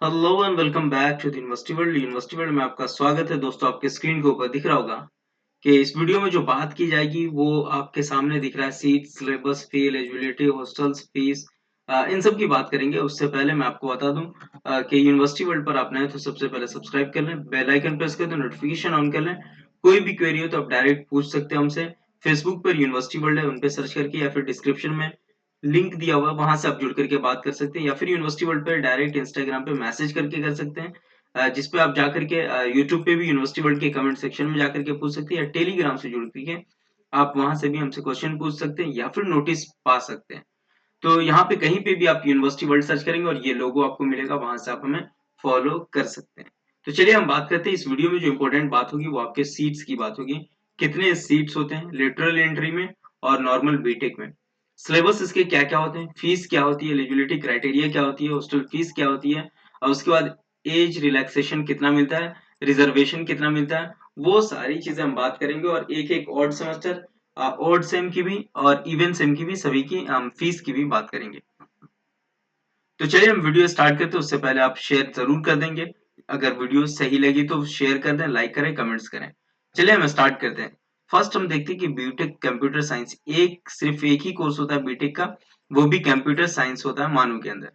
Hello and welcome back to the university world. University world में आपका स्वागत है दोस्तों। आपके स्क्रीन के ऊपर दिख रहा होगा कि इस वीडियो में जो बात की जाएगी वो आपके सामने दिख रहा है। सीट, सिलेबस, फी, एलिजिबिलिटी, हॉस्टल्स, फीस, इन सब की बात करेंगे। उससे पहले मैं आपको बता दूं कि यूनिवर्सिटी वर्ल्ड पर आप नए हो तो सबसे पहले सब्सक्राइब कर लें, बेल आइकन प्रेस कर दें, नोटिफिकेशन ऑन कर लें। कोई भी क्वेरी हो तो आप डायरेक्ट पूछ सकते हैं हमसे। फेसबुक पर यूनिवर्सिटी वर्ल्ड है, उन पे सर्च करके, या फिर डिस्क्रिप्शन में लिंक दिया हुआ है, वहां से आप जुड़ करके बात कर सकते हैं, या फिर यूनिवर्सिटी वर्ल्ड पे डायरेक्ट इंस्टाग्राम पे मैसेज करके कर सकते हैं। जिसपे आप जाकर के यूट्यूब पे भी यूनिवर्सिटी वर्ल्ड के कमेंट सेक्शन में जाकर के पूछ सकते हैं, या टेलीग्राम से जुड़ करके आप वहां से भी हमसे क्वेश्चन पूछ सकते हैं, या फिर नोटिस पा सकते हैं। तो यहाँ पे कहीं पे भी आप यूनिवर्सिटी वर्ल्ड सर्च करेंगे और ये लोगो आपको मिलेगा, वहां से आप हमें फॉलो कर सकते हैं। तो चलिए हम बात करते हैं। इस वीडियो में जो इंपॉर्टेंट बात होगी वो आपके सीट्स की बात होगी। कितने सीट्स होते हैं लिटरल एंट्री में और नॉर्मल बीटेक में, सिलेबस इसके क्या क्या होते हैं, फीस क्या होती है, एलिजिबिलिटी क्राइटेरिया क्या होती है, हॉस्टल फीस क्या होती है, और उसके बाद एज रिलैक्सेशन कितना मिलता है, रिजर्वेशन कितना मिलता है, वो सारी चीजें हम बात करेंगे। और एक एक ऑड सेमेस्टर, ऑड सेम की भी और इवन सेम की भी, सभी की फीस की भी बात करेंगे। तो चलिए हम वीडियो स्टार्ट करते हैं। उससे पहले आप शेयर जरूर कर देंगे। अगर वीडियो सही लगी तो शेयर कर दें, लाइक करें, कमेंट्स करें। चलिए हम स्टार्ट करते हैं। फर्स्ट हम देखते हैं कि बीटेक कंप्यूटर साइंस, सिर्फ एक ही कोर्स होता है बीटेक का, वो भी कंप्यूटर साइंस होता है मानू के अंदर।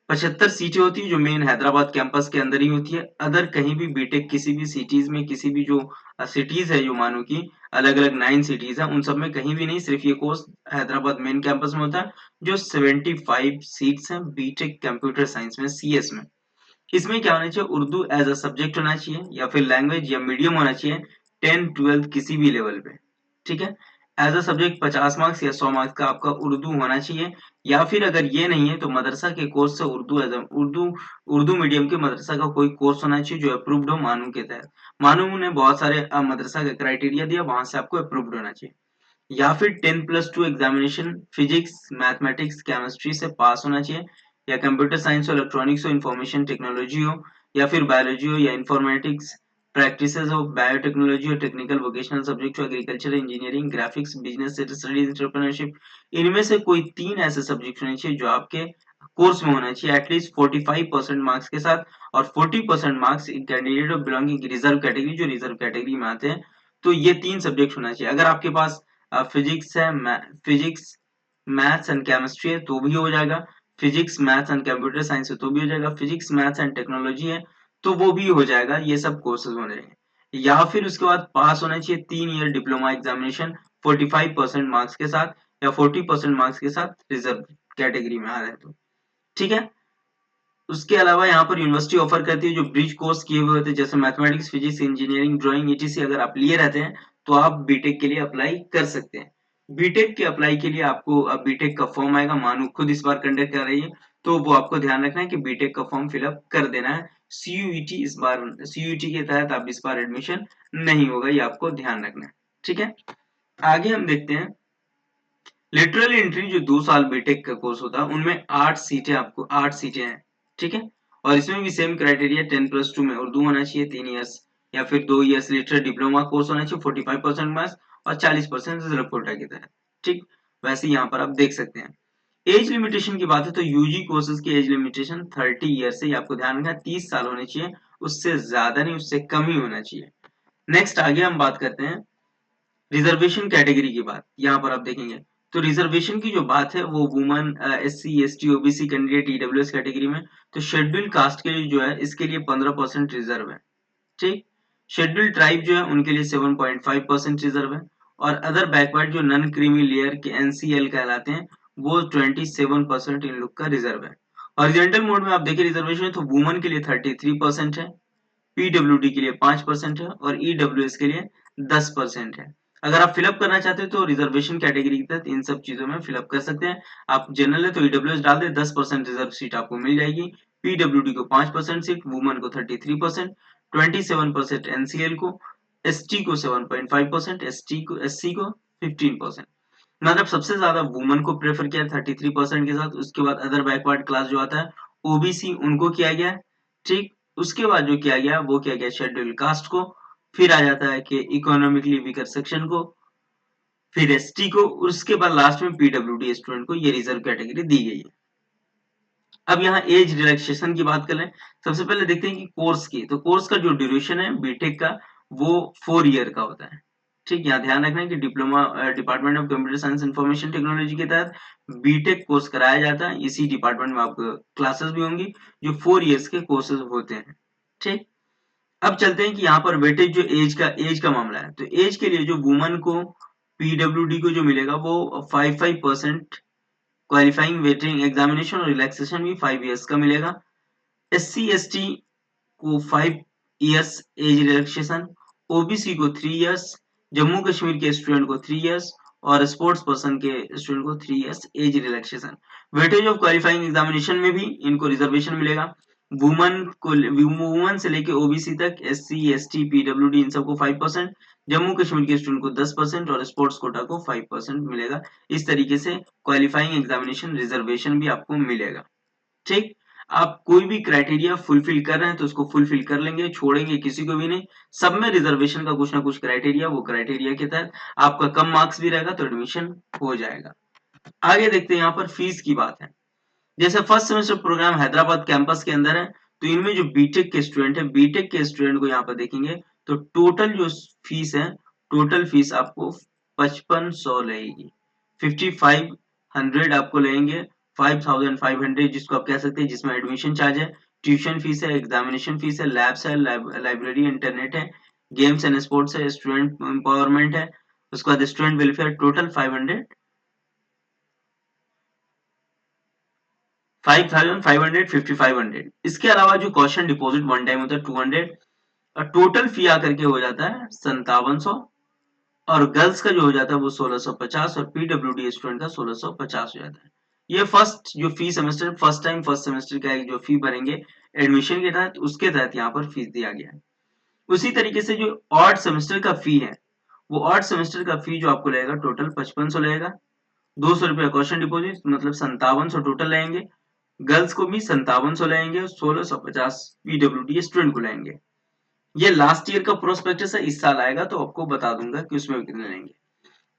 75 सीटें होती है जो मेन हैदराबाद कैंपस के अंदर ही होती है। अदर कहीं भी बीटेक किसी भी सिटीज में, किसी भी जो सिटीज है जो मानो की अलग अलग 9 सिटीज है, उन सब में कहीं भी नहीं, सिर्फ ये कोर्स हैदराबाद मेन कैंपस में होता है। जो 75 सीट्स हैं बीटेक कंप्यूटर साइंस में, सीएस में। इसमें क्या होना चाहिए, उर्दू एज अ सब्जेक्ट होना चाहिए, या फिर लैंग्वेज या मीडियम होना चाहिए, 10 12 किसी भी लेवल पे। ठीक है। एज अ सब्जेक्ट 50 मार्क्स या 100 मार्क्स का आपका उर्दू होना चाहिए, या फिर अगर ये नहीं है तो मदरसा के कोर्स से Urdu as a Urdu medium के मदरसा का कोई कोर्स होना चाहिए जो अप्रूव्ड हो मानू के तहत। मानू ने बहुत सारे मदरसा का क्राइटेरिया दिया, वहां से आपको अप्रूव्ड होना चाहिए। या फिर 10+2 एग्जामिनेशन फिजिक्स, मैथमेटिक्स, केमिस्ट्री से पास होना चाहिए, या कंप्यूटर साइंस हो, इलेक्ट्रॉनिक्स हो, इंफॉर्मेशन टेक्नोलॉजी हो, या फिर बायोलॉजी हो, या इंफॉर्मेटिक्स प्रैक्टिसेस हो, बायोटेक्नोलॉजी हो, टेक्निकल वोकेशनल सब्जेक्ट हो, agriculture, engineering, graphics, business studies, entrepreneurship. इनमें से कोई 3 ऐसे सब्जेक्ट होने चाहिए जो आपके कोर्स में होना चाहिए एटलीस्ट 45% मार्क्स के साथ, और 40% marks candidate of belonging reserve category, जो रिजर्व कैटेगरी में आते हैं। तो ये 3 सब्जेक्ट होना चाहिए। अगर आपके पास फिजिक्स है, फिजिक्स, मैथ्स एंड केमिस्ट्री है तो भी हो जाएगा। Physics, maths and computer science है तो भी हो जाएगा। फिजिक्स, मैथ्स एंड टेक्नोलॉजी है तो वो भी हो जाएगा। ये सब कोर्सेज होने हैं। या फिर उसके बाद पास होना चाहिए 3 ईयर डिप्लोमा एग्जामिनेशन 45% मार्क्स के साथ, या 40% मार्क्स के साथ रिजर्व कैटेगरी में आ रहे हैं तो। ठीक है। उसके अलावा यहाँ पर यूनिवर्सिटी ऑफर करती है जो ब्रिज कोर्स किए हुए होते हैं, जैसे mathematics, physics, engineering, drawing, etc. अगर आप लिए रहते हैं तो आप बीटेक के लिए अप्लाई कर सकते हैं। बीटेक के अप्लाई के लिए आपको अब बीटेक का फॉर्म आएगा, मानो खुद इस बार कंडक्ट कर रही है, तो वो आपको ध्यान रखना है कि बीटेक का फॉर्म फिलअप कर देना है। सीयूईटी इस बार, सीयूईटी के तहत आप इस बार एडमिशन नहीं होगा, ये आपको ध्यान रखना है। ठीक है। आगे हम देखते हैं लिटरल एंट्री, जो 2 साल बीटेक का कोर्स होता है उनमें 8 सीटें, आपको 8 सीटें हैं। ठीक है। और इसमें भी सेम क्राइटेरिया, 10+2 में उर्दू होना चाहिए 3 इयर्स, या फिर 2 इयर्स लिटरल डिप्लोमा कोर्स होना चाहिए 45% मार्क्स, और 40% रिजर्व कोटा की तरह। ठीक। वैसे यहाँ पर आप देख सकते हैं। एज लिमिटेशन की बात है तो यूजी कोर्सेज की एज लिमिटेशन 30 ईयर से, आपको ध्यान रखना 30 साल होने चाहिए, उससे ज्यादा नहीं, उससे कम ही होना चाहिए। नेक्स्ट आगे हम बात करते हैं रिजर्वेशन कैटेगरी की बात। यहाँ पर आप देखेंगे तो रिजर्वेशन की जो बात है वो woman, SC, ST, OBC candidate, EWS category में। तो शेड्यूल कास्ट के लिए जो है इसके लिए 15% रिजर्व है। ठीक। शेड्यूल ट्राइब जो है उनके लिए 7.5% रिजर्व है। और अदर बैकवर्ड जो नॉन क्रीमी लेयर के एनसीएल कहलाते हैं, वो 27% इन लोग का रिजर्व है। हॉरिजॉन्टल मोड में आप देखिए रिजर्वेशन तो वुमन के लिए 33% है, पीडब्ल्यूडी के लिए 5% है, और ईडब्ल्यूएस के लिए 10% है। अगर आप फिलअप करना चाहते हो तो रिजर्वेशन कैटेगरी के तहत इन सब चीजों में फिलअप कर सकते हैं। आप जनरल है तो ईडब्ल्यूएस डाल दे, 10% रिजर्व सीट आपको मिल जाएगी। पीडब्ल्यूडी को 5% सीट, वुमन को 33%, 27% एनसीएल को, एसटी को 7.5%, एससी को 15%। मतलब सबसे ज्यादा वुमन को प्रेफर किया 33% के साथ। उसके बाद अदर बैकवर्ड क्लास जो आता है, ओबीसी, उनको किया गया है। ठीक। उसके बाद जो किया गया वो किया गया शेड्यूल कास्ट को, फिर आ जाता है कि इकोनॉमिकली वीकर सेक्शन को, फिर एसटी को, उसके बाद लास्ट में पीडब्ल्यूडी स्टूडेंट को ये रिजर्व कैटेगरी दी गई है। अब यहाँ एज रिलैक्सेशन की बात कर लें। सबसे पहले देखते हैं कि कोर्स की, तो कोर्स का जो ड्यूरेशन है बीटेक का वो 4 ईयर का होता है। ठीक, यहाँ ध्यान रखना है कि diploma department of computer science information technology के तहत बीटेक कोर्स कराया जाता है। इसी डिपार्टमेंट में आपको क्लासेस भी होंगी जो 4 इयर्स के कोर्सेज होते हैं। ठीक, अब चलते हैं कि यहाँ पर वेटेज जो एज का मामला है, तो एज के लिए जो वुमन को पीडब्ल्यूडी को जो मिलेगा वो 5% क्वालिफाइंग वेटिंग एग्जामिनेशन और रिलैक्सेशन भी 5 इयर्स का मिलेगा। एससी एसटी को 5 इयर्स एज रिलैक्सेशन, ओबीसी को 3 इयर्स, जम्मू कश्मीर के स्टूडेंट को 3 इयर्स और स्पोर्ट्स पर्सन के स्टूडेंट को 3 years age relaxation. Weightage of qualifying examination में भी इनको रिजर्वेशन मिलेगा। वुमन से लेके ओबीसी तक, एससी एसटी पीडब्ल्यूडी इन सबको 5%, जम्मू कश्मीर के स्टूडेंट को 10% और स्पोर्ट्स कोटा को 5% मिलेगा। इस तरीके से क्वालिफाइंग एग्जामिनेशन रिजर्वेशन भी आपको मिलेगा। ठीक, आप कोई भी क्राइटेरिया फुलफिल कर रहे हैं तो उसको फुलफिल कर लेंगे, छोड़ेंगे किसी को भी नहीं। सब में रिजर्वेशन का कुछ ना कुछ क्राइटेरिया, वो क्राइटेरिया के तहत आपका कम मार्क्स भी रहेगा तो एडमिशन हो जाएगा। आगे देखते हैं, यहाँ पर फीस की बात है। जैसे first semester programme Hyderabad campus के अंदर है, तो इनमें जो बीटेक के स्टूडेंट है, बीटेक के स्टूडेंट को यहाँ पर देखेंगे तो टोटल जो फीस है, टोटल फीस आपको 5500 लगेगी। 5500 आपको लेंगे, 5500 जिसको आप कह सकते हैं, जिसमें एडमिशन चार्ज है, ट्यूशन फीस है, एग्जामिनेशन फीस है, लैब्स है, लाइब्रेरी, इंटरनेट है, गेम्स एंड स्पोर्ट्स है, स्टूडेंट एम्पावरमेंट है, उसके बाद स्टूडेंट वेलफेयर, टोटल 5500। इसके अलावा जो कॉशन डिपॉजिट वन टाइम होता है 200, और टोटल फी आकर के हो जाता है 5700, और गर्ल्स का जो हो जाता है वो 1650 और पीडब्ल्यूडी स्टूडेंट का 1650 हो जाता है। ये फर्स्ट जो fee semester, first time first semester का एक जो फी भरेंगे एडमिशन के तहत, उसके तहत यहाँ पर फीस दिया गया है। उसी तरीके से जो ऑड सेमेस्टर का फी है, वो ऑड सेमेस्टर का फी जो आपको लगेगा टोटल 5500 लगेगा। 200 रुपया क्वेश्चन डिपोजिट, मतलब 5700 टोटल लगेंगे। गर्ल्स को भी 5700 लगेंगे, 1650 पीडब्ल्यूडी स्टूडेंट को लगेंगे। ये लास्ट ईयर का प्रोस्पेक्टस है, इस साल आएगा तो आपको बता दूंगा कि उसमें कितने लेंगे।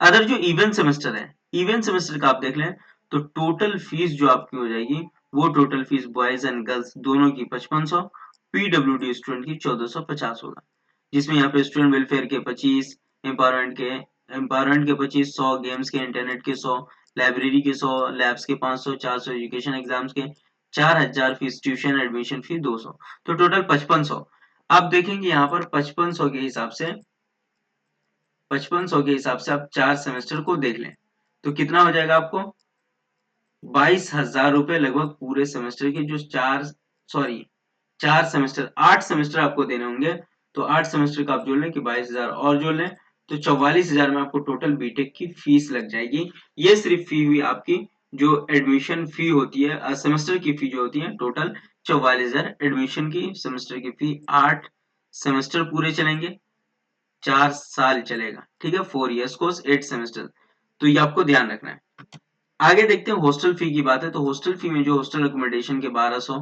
अदर जो इवेंट सेमेस्टर है, इवेंट सेमेस्टर का आप देख लें तो टोटल फीस जो आपकी हो जाएगी, वो total fees boys and girls दोनों की 5500, पीडब्ल्यूडी स्टूडेंट की 1450 होगा। जिसमें यहाँ पे स्टूडेंट वेलफेयर के 25, एम्पावरमेंट के 25, 100 गेम्स के, इंटरनेट के 100, लाइब्रेरी के 100, लैब्स के 500, 400 एजुकेशन एग्जाम्स के, 4000 फीस, ट्यूशन एडमिशन फी 200, तो टोटल 5500। आप देखेंगे यहाँ पर 5500 के हिसाब से, 5500 के हिसाब से आप 4 सेमेस्टर को देख लें तो कितना हो जाएगा आपको, 22,000 रुपए लगभग पूरे सेमेस्टर के, जो 4 सेमेस्टर, 8 सेमेस्टर आपको देने होंगे। तो 8 सेमेस्टर का आप जोड़ लें कि 22,000 और जोड़ लें तो 44,000 में आपको टोटल बीटेक की फीस लग जाएगी। ये सिर्फ फी हुई आपकी, जो एडमिशन फी होती है, सेमेस्टर की फी जो होती है टोटल 44,000 एडमिशन की, सेमेस्टर की फी। 8 सेमेस्टर पूरे चलेंगे, 4 साल चलेगा, ठीक है, 4 इयर्स कोर्स, 8 सेमेस्टर, तो ये आपको ध्यान रखना है। आगे देखते हैं हॉस्टल फी की बात है, तो हॉस्टल फी में जो हॉस्टल अकोमोडेशन के 1200,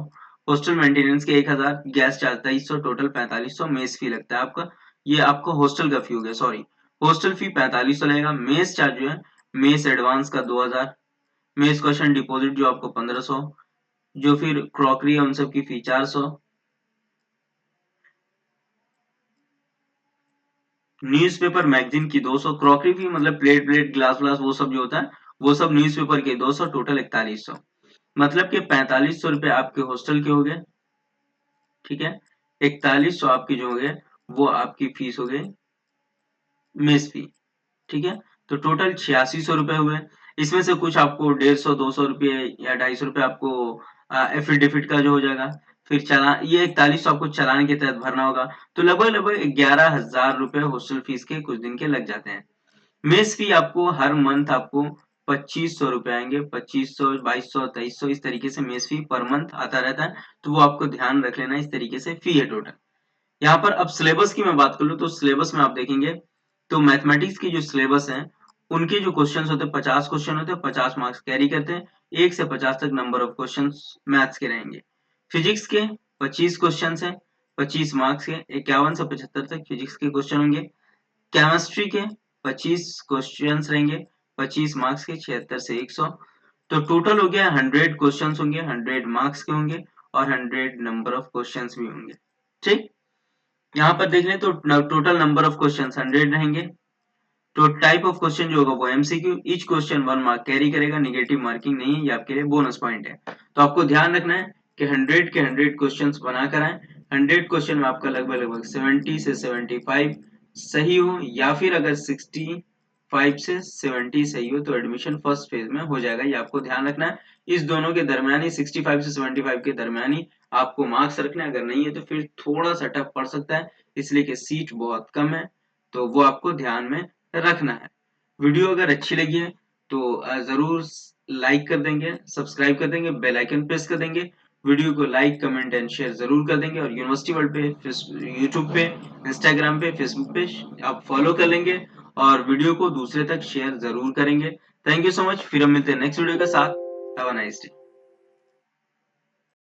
हॉस्टल मेंटेनेंस के 1000, गैस चार्ज 2300, टोटल 4500, मेस फी लगता है आपका। ये आपका हॉस्टल का फी हो गया, सॉरी, हॉस्टल फी 4500 लगेगा। मेस चार्ज जो है, मेस एडवांस का 2000, मेस क्वेश्चन डिपॉजिट जो आपको 1500, जो फिर क्रॉकरी है उन सब की फी 400, न्यूज़पेपर मैगजीन की 200, क्रॉकरी फी मतलब प्लेट प्लेट ग्लास ग्लास वो सब जो होता है, वो सब न्यूज़पेपर के 200, टोटल 4100। मतलब कि 4500 रुपए आपके हॉस्टल के हो गए, ठीक है, 4100 आपकी जो हो गए वो आपकी फीस हो गई, मेस फी, ठीक है। तो टोटल 8600 रुपए हुए। इसमें से कुछ आपको 150 200 रुपये या 250 रुपये आपको एफिडेविट का जो हो जाएगा, फिर चला, ये 4100 आपको चालान के तहत भरना होगा। तो लगभग लगभग 11,000 रुपए हॉस्टल फीस के कुछ दिन के लग जाते हैं। मेस फी आपको हर मंथ आपको 2500 रुपए आएंगे, 2500, 2200, 2300, इस तरीके से मेस फी पर मंथ आता रहता है। तो वो आपको ध्यान रख लेना, इस तरीके से फी है टोटल। यहाँ पर अब सिलेबस की मैं बात कर लूँ तो सिलेबस में आप देखेंगे तो मैथमेटिक्स की जो सिलेबस है, उनके जो क्वेश्चन होते हैं 50 क्वेश्चन होते हैं, 50 मार्क्स कैरी करते हैं, 1 से 50 तक नंबर ऑफ क्वेश्चन मैथ्स के रहेंगे। फिजिक्स के 25 क्वेश्चन है, 25 मार्क्स के, 51 से 75 तक फिजिक्स के क्वेश्चन होंगे। केमिस्ट्री के 25 क्वेश्चंस रहेंगे, 25 मार्क्स के, 76 से 100। तो टोटल हो गया 100 क्वेश्चंस होंगे, 100 मार्क्स के होंगे और 100 नंबर ऑफ क्वेश्चंस भी होंगे। ठीक, यहाँ पर देख लें तो टोटल नंबर ऑफ क्वेश्चंस 100 रहेंगे। तो टाइप ऑफ क्वेश्चन जो होगा वो MCQ, each question 1 mark carry करेगा, नेगेटिव मार्किंग नहीं है, ये आपके लिए बोनस पॉइंट है। तो आपको ध्यान रखना है कि 100 के 100 क्वेश्चंस बनाकर आए। 100 क्वेश्चन में आपका लगभग लगभग 70 से 75 सही हो, या फिर अगर 65 से 70 सही हो तो एडमिशन फर्स्ट फेज में हो जाएगा। ये आपको ध्यान रखना है। इस दोनों के दरमियानी 65 से 75 के दरमियानी आपको मार्क्स रखना है। अगर नहीं है तो फिर थोड़ा सा टफ पड़ सकता है, इसलिए कि सीट बहुत कम है, तो वो आपको ध्यान में रखना है। वीडियो अगर अच्छी लगी है तो जरूर लाइक कर देंगे, सब्सक्राइब कर देंगे, बेल आइकन प्रेस कर देंगे, वीडियो को लाइक कमेंट एंड शेयर जरूर कर देंगे, और यूनिवर्सिटी वर्ल्ड पे, यूट्यूब पे, इंस्टाग्राम पे, फेसबुक पे आप फॉलो कर लेंगे और वीडियो को दूसरे तक शेयर जरूर करेंगे। Thank you so much. फिर हम मिलते हैं नेक्स्ट वीडियो के साथ। Have a nice day.